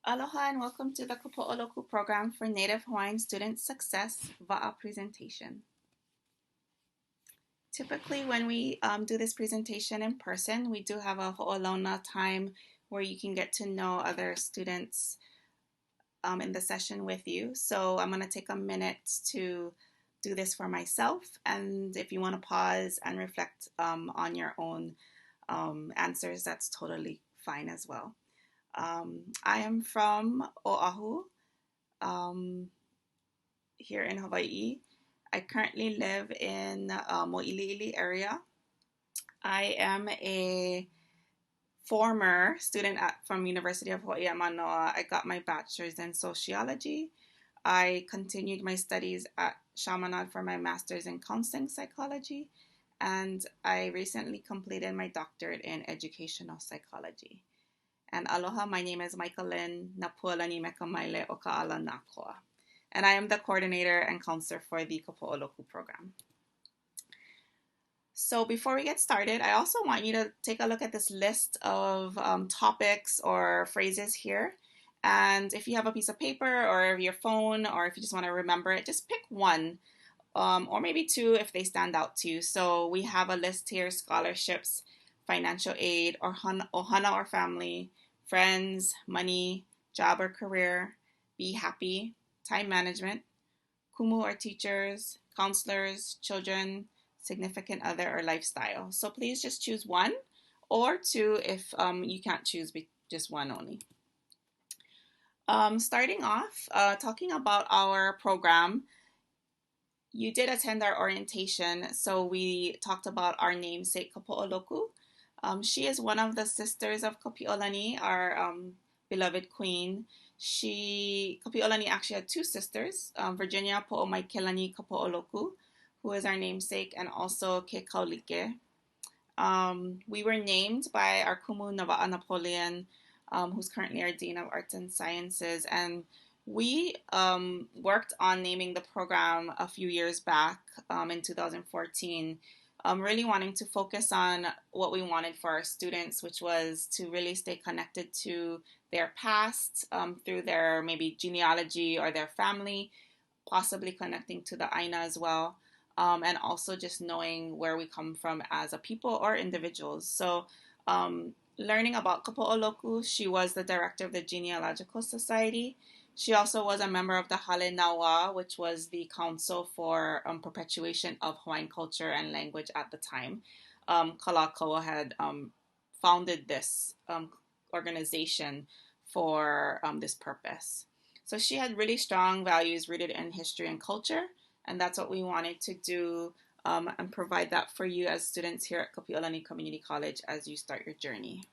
Aloha and welcome to the Kapo'oloku program for Native Hawaiian Student Success Waʻa Presentation. Typically, when we do this presentation in person, we do have a ho'olauna time where you can get to know other students in the session with you. So I'm going to take a minute to do this for myself, and if you want to pause and reflect on your own answers, that's totally fine as well. I am from Oahu, here in Hawaii. I currently live in Mo'iliili area. I am a former student from University of Hawaii at Manoa. I got my bachelor's in sociology. I continued my studies at Chaminade for my master's in counseling psychology, and I recently completed my doctorate in educational psychology. And aloha, my name is Michael Lynn Napualani Mekamaile o Ka'ala Nākoa. And I am the coordinator and counselor for the Kapo'oloku program. So before we get started, I also want you to take a look at this list of topics or phrases here. And if you have a piece of paper or your phone, or if you just want to remember it, just pick one or maybe two if they stand out to you. So we have a list here: scholarships, financial aid, or ohana or family, friends, money, job or career, be happy, time management, kumu or teachers, counselors, children, significant other, or lifestyle. So please just choose one or two if you can't choose just one only. Starting off, talking about our program, you did attend our orientation, so we talked about our namesake Kapo'oloku. She is one of the sisters of Kapi'olani, our beloved queen. Kapi'olani actually had two sisters, Virginia Po'omaikelani Kapo'oloku, who is our namesake, and also Ke Kaulike. We were named by our kumu Nawa'a Napoleon, who's currently our Dean of Arts and Sciences, and we worked on naming the program a few years back in 2014, really wanting to focus on what we wanted for our students, which was to really stay connected to their past through their maybe genealogy or their family, possibly connecting to the Aina as well, and also just knowing where we come from as a people or individuals. So learning about Kapo'oloku, she was the director of the Genealogical Society. She also was a member of the Hale Nawa, which was the council for perpetuation of Hawaiian culture and language at the time. Kalakaua had founded this organization for this purpose. So she had really strong values rooted in history and culture, and that's what we wanted to do and provide that for you as students here at Kapi'olani Community College as you start your journey.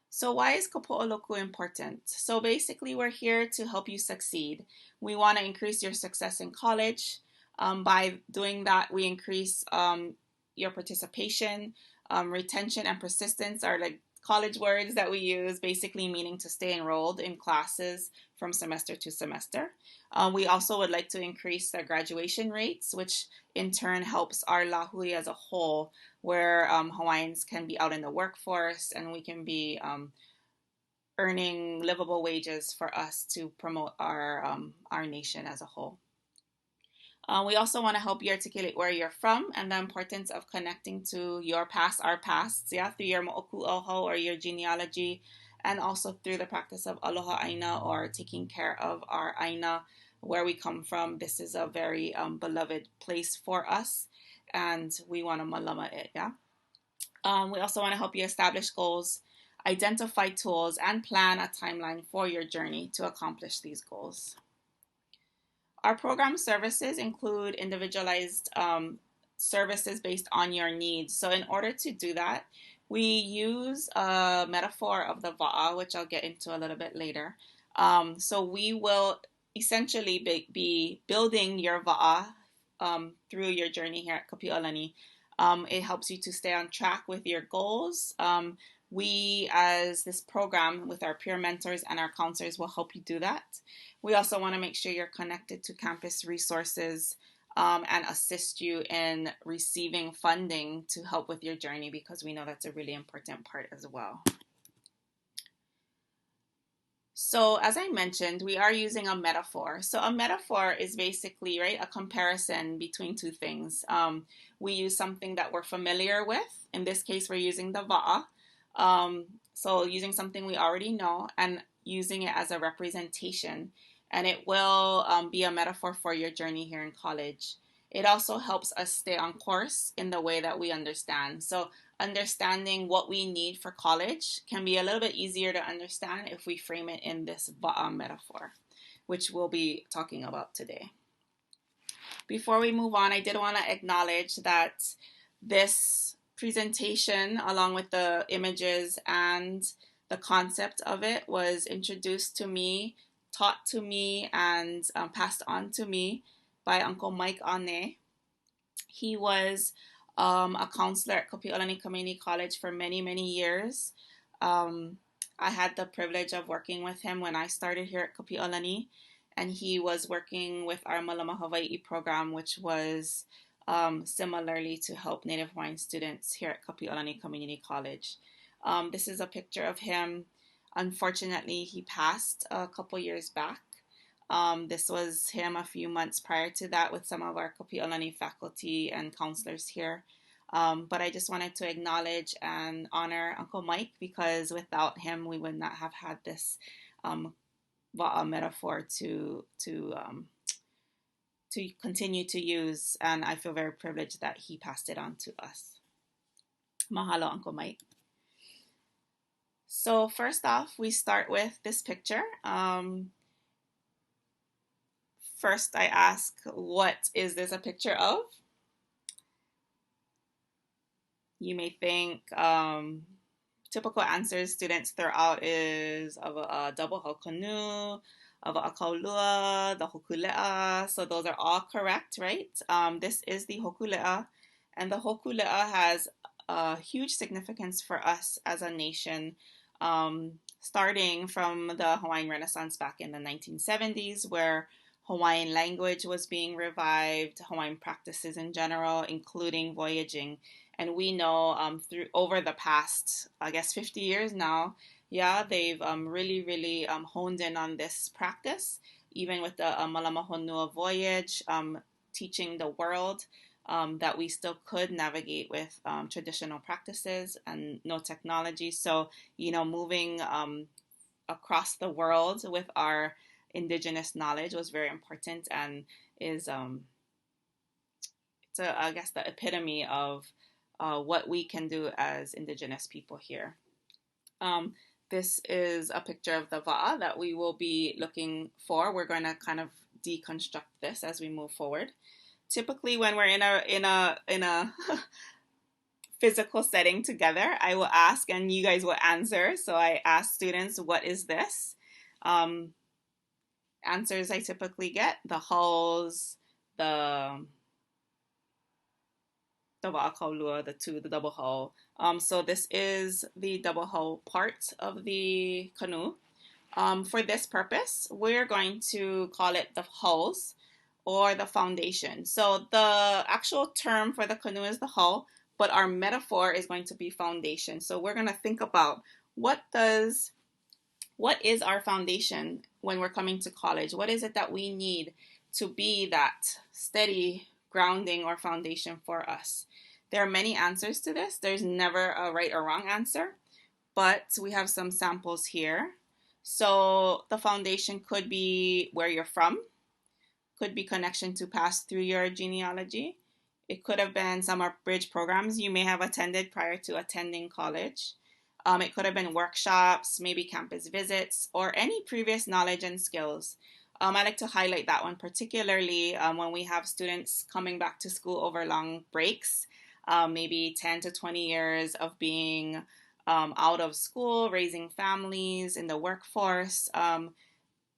So why is Kapo'oloku important? So basically, we're here to help you succeed. We want to increase your success in college. By doing that, we increase your participation. Retention and persistence are like college words that we use, basically meaning to stay enrolled in classes from semester to semester. We also would like to increase their graduation rates, which in turn helps our lahui as a whole, where Hawaiians can be out in the workforce and we can be earning livable wages for us to promote our nation as a whole. We also want to help you articulate where you're from and the importance of connecting to your past, our pasts, through your mo'oku oho or your genealogy, and also through the practice of aloha aina or taking care of our aina, where we come from. This is a very beloved place for us, and we want to malama it, We also want to help you establish goals, identify tools, and plan a timeline for your journey to accomplish these goals. Our program services include individualized services based on your needs. So in order to do that, we use a metaphor of the wa'a, which I'll get into a little bit later. So we will essentially be building your wa'a through your journey here at Kapi'olani. It helps you to stay on track with your goals. We, as this program, with our peer mentors and our counselors, will help you do that. We also want to make sure you're connected to campus resources and assist you in receiving funding to help with your journey, because we know that's a really important part as well. So as I mentioned, we are using a metaphor. So a metaphor is basically, right, a comparison between two things. We use something that we're familiar with. In this case, we're using the Waʻa. So using something we already know and using it as a representation. And it will be a metaphor for your journey here in college. It also helps us stay on course in the way that we understand. So understanding what we need for college can be a little bit easier to understand if we frame it in this Waʻa metaphor, which we'll be talking about today. Before we move on, I did want to acknowledge that this presentation, along with the images and the concept of it, was introduced to me, taught to me, and passed on to me by Uncle Mike Ane. He was a counselor at Kapi'olani Community College for many, many years. I had the privilege of working with him when I started here at Kapi'olani, and he was working with our Malama Hawaii program, which was similarly to help Native Hawaiian students here at Kapi'olani Community College. This is a picture of him. Unfortunately, he passed a couple years back. This was him a few months prior to that with some of our Kapi'olani faculty and counselors here. But I just wanted to acknowledge and honor Uncle Mike, because without him, we would not have had this Wa'a metaphor to continue to use. And I feel very privileged that he passed it on to us. Mahalo, Uncle Mike. So first off, we start with this picture. First, I ask, what is this a picture of? You may think typical answers students throw out is of a double hull canoe, of a kaulua, the hokulea. So those are all correct, right? This is the hokulea, and the hokulea has a huge significance for us as a nation, starting from the Hawaiian Renaissance back in the 1970s, where Hawaiian language was being revived, Hawaiian practices in general, including voyaging. And we know through over the past, I guess, 50 years now, yeah, they've really honed in on this practice, even with the Malama Honua voyage, teaching the world that we still could navigate with traditional practices and no technology. So, moving across the world with our indigenous knowledge was very important, and is I guess the epitome of what we can do as indigenous people here. This is a picture of the Wa'a that we will be looking for. We're going to kind of deconstruct this as we move forward. Typically, when we're in a physical setting together, I will ask and you guys will answer. So I ask students, what is this? Answers I typically get: the hulls, the wa'akaulua, the double hull. So this is the double hull part of the canoe. For this purpose, we're going to call it the hulls or the foundation. So the actual term for the canoe is the hull, but our metaphor is going to be foundation. So we're going to think about what is our foundation when we're coming to college? What is it that we need to be that steady grounding or foundation for us? There are many answers to this. There's never a right or wrong answer, but we have some samples here. So the foundation could be where you're from, could be connection to pass through your genealogy. It could have been some bridge programs you may have attended prior to attending college. It could have been workshops, maybe campus visits, or any previous knowledge and skills. I like to highlight that one particularly when we have students coming back to school over long breaks, maybe 10 to 20 years of being out of school, raising families in the workforce.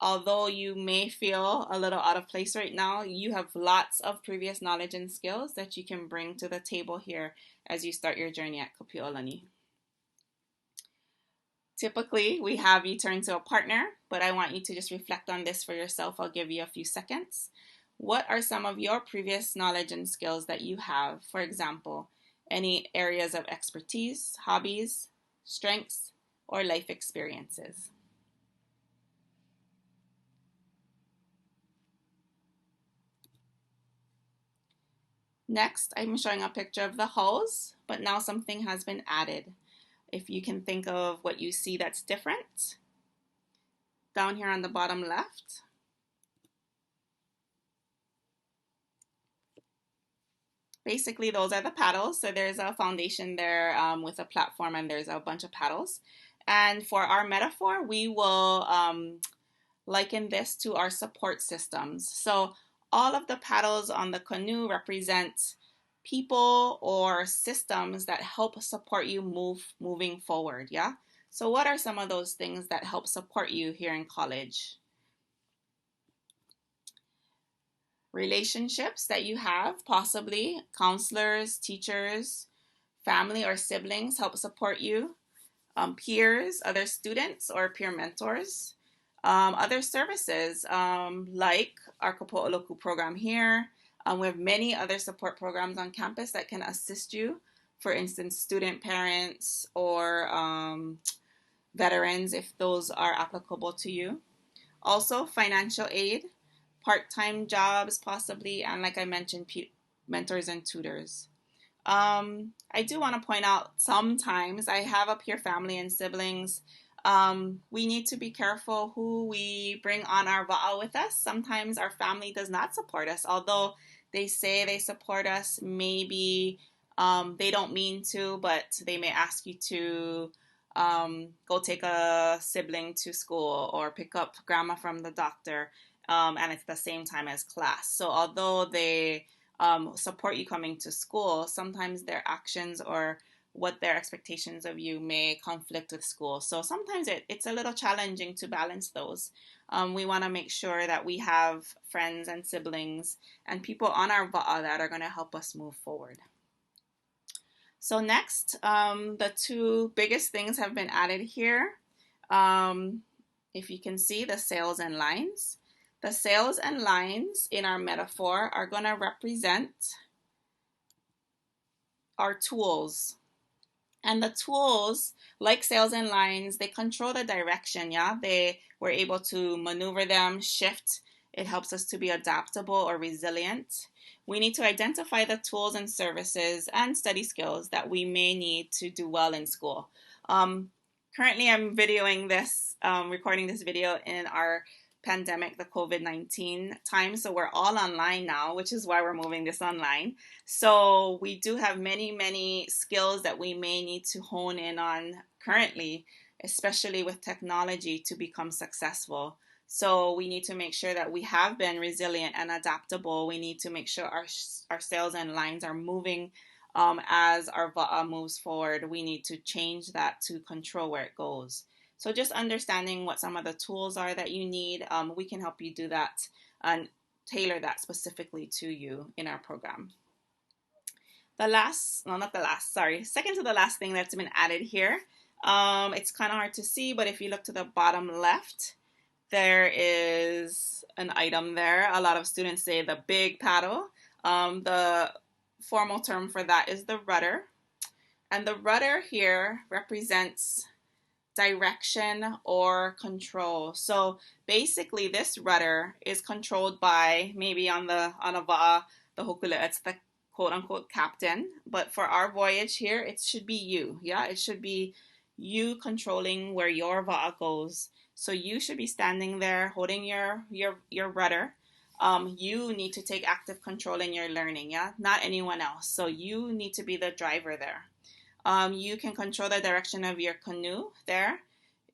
Although you may feel a little out of place right now, you have lots of previous knowledge and skills that you can bring to the table here as you start your journey at Kapi'olani. Typically, we have you turn to a partner, but I want you to just reflect on this for yourself. I'll give you a few seconds. What are some of your previous knowledge and skills that you have? For example, any areas of expertise, hobbies, strengths, or life experiences? Next, I'm showing a picture of the hulls, but now something has been added. If you can think of what you see that's different, down here on the bottom left. Basically, those are the paddles. So there's a foundation there with a platform, and there's a bunch of paddles. And for our metaphor, we will liken this to our support systems. So all of the paddles on the canoe represent people or systems that help support you moving forward. Yeah. So what are some of those things that help support you here in college? Relationships that you have, possibly counselors, teachers, family or siblings help support you. Peers, other students or peer mentors. Other services like our Kapo'oloku program here. We have many other support programs on campus that can assist you. For instance, student parents or veterans, if those are applicable to you. Also, financial aid, part-time jobs possibly, and like I mentioned, mentors and tutors. I do want to point out sometimes I have up here family and siblings. We need to be careful who we bring on our wa'a with us. Sometimes our family does not support us, although they say they support us. Maybe they don't mean to, but they may ask you to go take a sibling to school or pick up grandma from the doctor, and it's the same time as class. So although they support you coming to school, sometimes their actions or what their expectations of you may conflict with school. So sometimes it's a little challenging to balance those. We want to make sure that we have friends and siblings and people on our wa'a that are going to help us move forward. So next, the two biggest things have been added here. If you can see the sails and lines. The sails and lines in our metaphor are going to represent our tools. And the tools, like sails and lines, they control the direction, yeah? We're able to maneuver them, shift. It helps us to be adaptable or resilient. We need to identify the tools and services and study skills that we may need to do well in school. Currently, I'm videoing this, recording this video in our pandemic, the COVID-19 time. So we're all online now, which is why we're moving this online. So we do have many, many skills that we may need to hone in on currently, especially with technology to become successful. So we need to make sure that we have been resilient and adaptable. We need to make sure our sails and lines are moving as our wa'a moves forward. We need to change that to control where it goes. So just understanding what some of the tools are that you need, we can help you do that and tailor that specifically to you in our program. Second to the last thing that's been added here. It's kind of hard to see, but if you look to the bottom left, there is an item there. A lot of students say the big paddle. The formal term for that is the rudder. And the rudder here represents direction or control. So basically this rudder is controlled by maybe on a wa'a, the hokule, it's the quote unquote captain. But for our voyage here, it should be you. Yeah, it should be you controlling where your wa'a goes. So you should be standing there holding your rudder. You need to take active control in your learning, yeah, not anyone else. So you need to be the driver there. You can control the direction of your canoe there.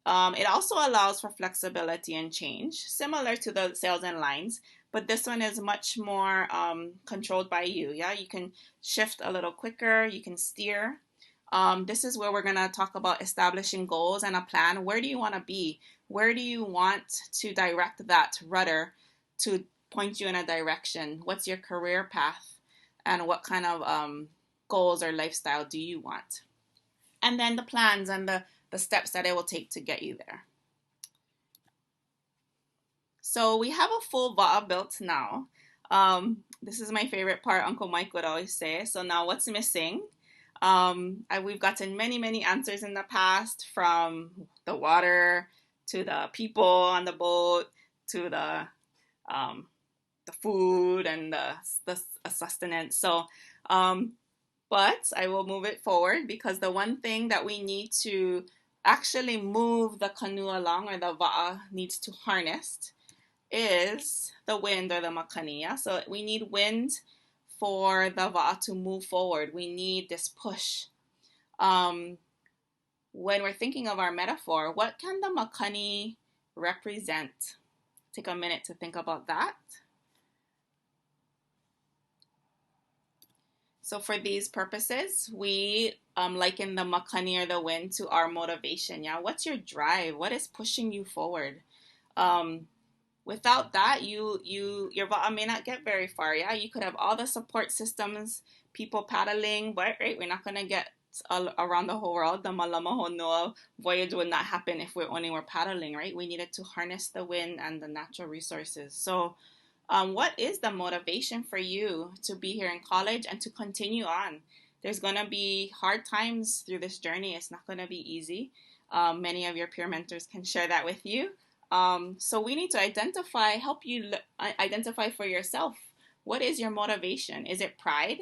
It also allows for flexibility and change, similar to the sails and lines, but this one is much more controlled by you. Yeah, you can shift a little quicker, you can steer. This is where we're going to talk about establishing goals and a plan. Where do you want to be? Where do you want to direct that rudder to point you in a direction? What's your career path? And what kind of goals or lifestyle do you want? And then the plans and the steps that it will take to get you there. So we have a full wa'a built now. This is my favorite part, Uncle Mike would always say. So now what's missing? We've gotten many, many answers in the past, from the water to the people on the boat to the the food and the sustenance. So, but I will move it forward because the one thing that we need to actually move the canoe along, or the wa'a needs to harness, is the wind, or the makani. Yeah? So we need wind for the wa'a to move forward. We need this push. When we're thinking of our metaphor, what can the makani represent? Take a minute to think about that. So for these purposes, we liken the makani, or the wind, to our motivation. Yeah, what's your drive? What is pushing you forward? Without that, your wa'a may not get very far. Yeah, you could have all the support systems, people paddling, but right, we're not gonna get around the whole world. The Malama Honua voyage would not happen if we only were paddling, right? We needed to harness the wind and the natural resources. So what is the motivation for you to be here in college and to continue on? There's going to be hard times through this journey. It's not going to be easy. Many of your peer mentors can share that with you. So we need to help you identify for yourself. What is your motivation? Is it pride?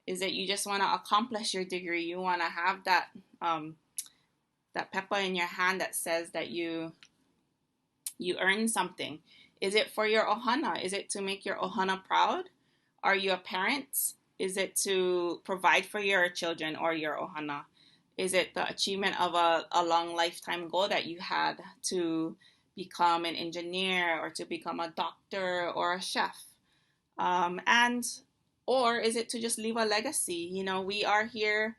Is it you just want to accomplish your degree? You want to have that that pepper in your hand that says that you earned something? Is it for your ohana? Is it to make your ohana proud? Are you a parent? Is it to provide for your children or your ohana? Is it the achievement of a long lifetime goal that you had to become an engineer, or to become a doctor or a chef? Or is it to just leave a legacy? You know, we are here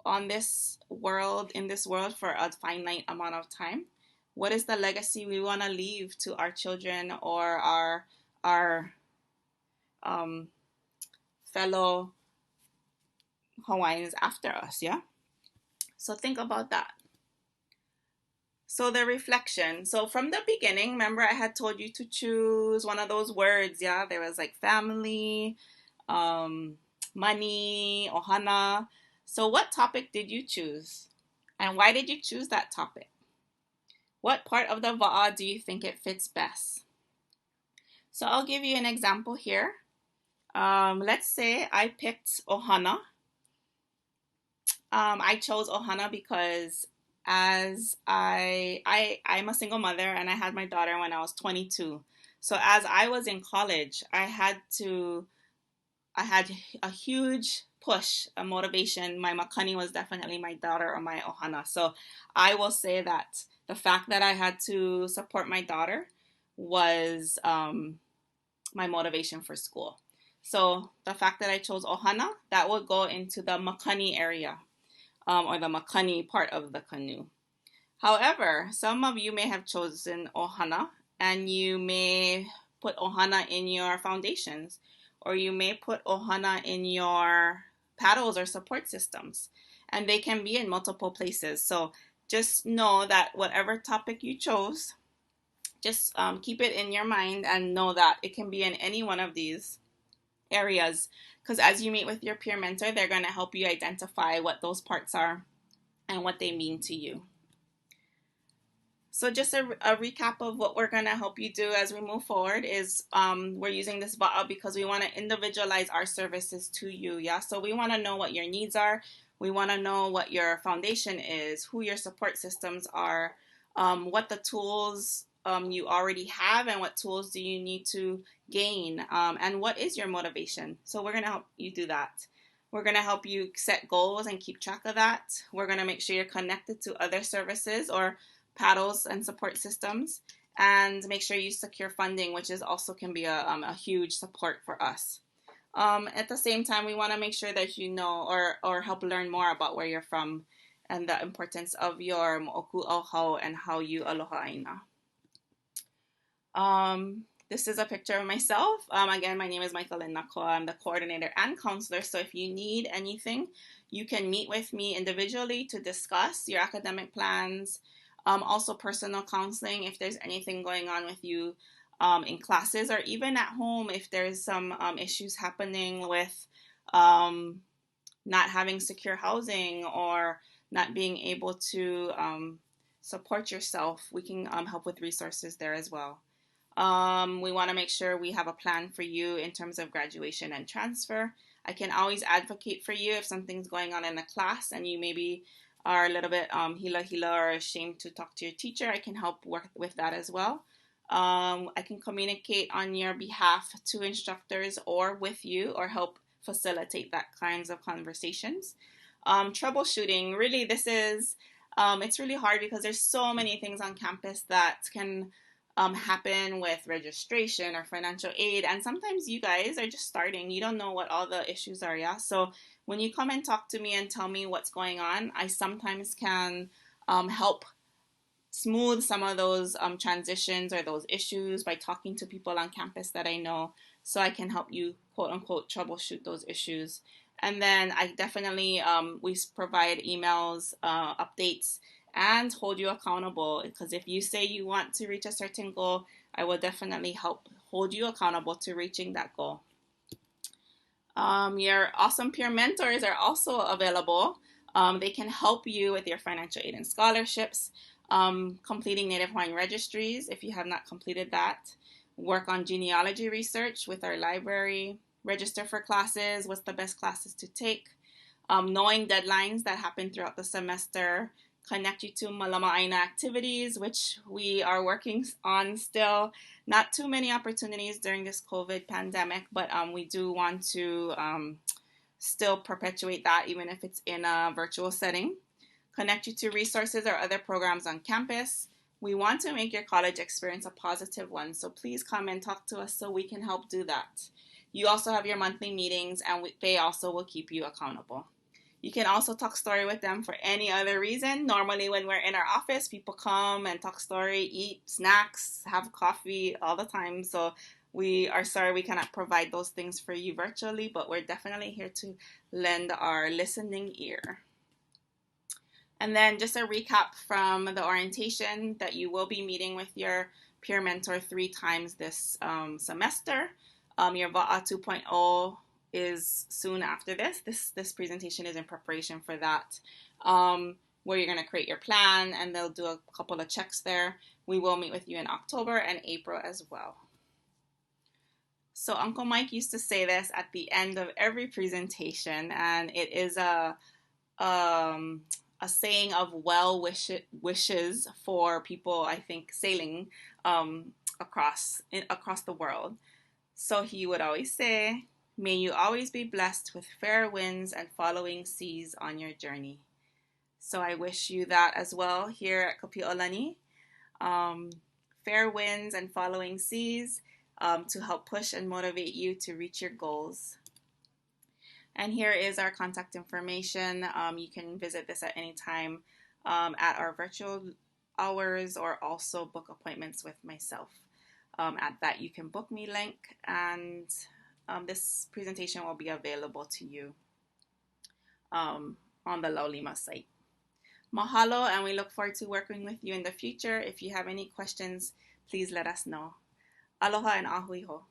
on this world, in this world, for a finite amount of time. What is the legacy we want to leave to our children or our fellow Hawaiians after us? Yeah. So think about that. So the reflection. So from the beginning, remember I had told you to choose one of those words. Yeah, there was like family, money, ohana. So what topic did you choose? And why did you choose that topic? What part of the wa'a do you think it fits best? So I'll give you an example here. Let's say I picked ohana. I chose ohana because as I'm a single mother and I had my daughter when I was 22. So as I was in college, I had a huge push, a motivation. My makani was definitely my daughter or my ohana. So I will say that the fact that I had to support my daughter was my motivation for school. So the fact that I chose ohana, that would go into the makani area, or the makani part of the canoe. However, some of you may have chosen ohana, and you may put ohana in your foundations, or you may put ohana in your paddles or support systems, and they can be in multiple places. So just know that whatever topic you chose, just keep it in your mind and know that it can be in any one of these areas, because as you meet with your peer mentor, they're going to help you identify what those parts are and what they mean to you. So just a recap of what we're going to help you do as we move forward is we're using this wa'a because we want to individualize our services to you. Yeah, so we want to know what your needs are. We want to know what your foundation is, who your support systems are, what the tools you already have, and what tools do you need to gain, and what is your motivation. So we're going to help you do that. We're going to help you set goals and keep track of that. We're going to make sure you're connected to other services or paddles and support systems, and make sure you secure funding, which is also can be a huge support for us. At the same time, we want to make sure that you know or help learn more about where you're from and the importance of your mo'oku auhau and how you aloha aina. This is a picture of myself. Again, my name is Michaelyn Nakoa. I'm the coordinator and counselor. So if you need anything, you can meet with me individually to discuss your academic plans. Also personal counseling if there's anything going on with you in classes, or even at home if there's some issues happening with not having secure housing or not being able to support yourself. We can help with resources there as well. We want to make sure we have a plan for you in terms of graduation and transfer. I can always advocate for you if something's going on in the class and you maybe are a little bit hila or ashamed to talk to your teacher. I can help work with that as well. I can communicate on your behalf to instructors or with you or help facilitate that kinds of conversations. Troubleshooting, really, it's really hard because there's so many things on campus that can happen with registration or financial aid. And sometimes you guys are just starting. You don't know what all the issues are, yeah? So when you come and talk to me and tell me what's going on, I sometimes can help smooth some of those transitions or those issues by talking to people on campus that I know, so I can help you, quote unquote, troubleshoot those issues. And then I definitely, we provide emails, updates, and hold you accountable, because if you say you want to reach a certain goal, I will definitely help hold you accountable to reaching that goal. Your awesome peer mentors are also available. They can help you with your financial aid and scholarships, completing Native Hawaiian registries if you have not completed that, work on genealogy research with our library, register for classes, what's the best classes to take, knowing deadlines that happen throughout the semester, connect you to Malama Aina activities, which we are working on still. Not too many opportunities during this COVID pandemic, but we do want to still perpetuate that even if it's in a virtual setting. Connect you to resources or other programs on campus. We want to make your college experience a positive one, so please come and talk to us so we can help do that. You also have your monthly meetings, and they also will keep you accountable. You can also talk story with them for any other reason. Normally when we're in our office, people come and talk story, eat snacks, have coffee all the time. So we are sorry we cannot provide those things for you virtually, but we're definitely here to lend our listening ear. And then just a recap from the orientation that you will be meeting with your peer mentor 3 times this semester. Your Waʻa 2.0 is soon after this. This presentation is in preparation for that, where you're going to create your plan and they'll do a couple of checks there. We will meet with you in October and April as well. So Uncle Mike used to say this at the end of every presentation, and it is a saying of wishes for people, I think, sailing across the world. So he would always say, "May you always be blessed with fair winds and following seas on your journey." So I wish you that as well here at Kapi'olani. Fair winds and following seas to help push and motivate you to reach your goals. And here is our contact information. You can visit this at any time at our virtual hours, or also book appointments with myself at that You Can Book Me link. And this presentation will be available to you on the Laulima site. Mahalo, and we look forward to working with you in the future. If you have any questions, please let us know. Aloha and ahui ho.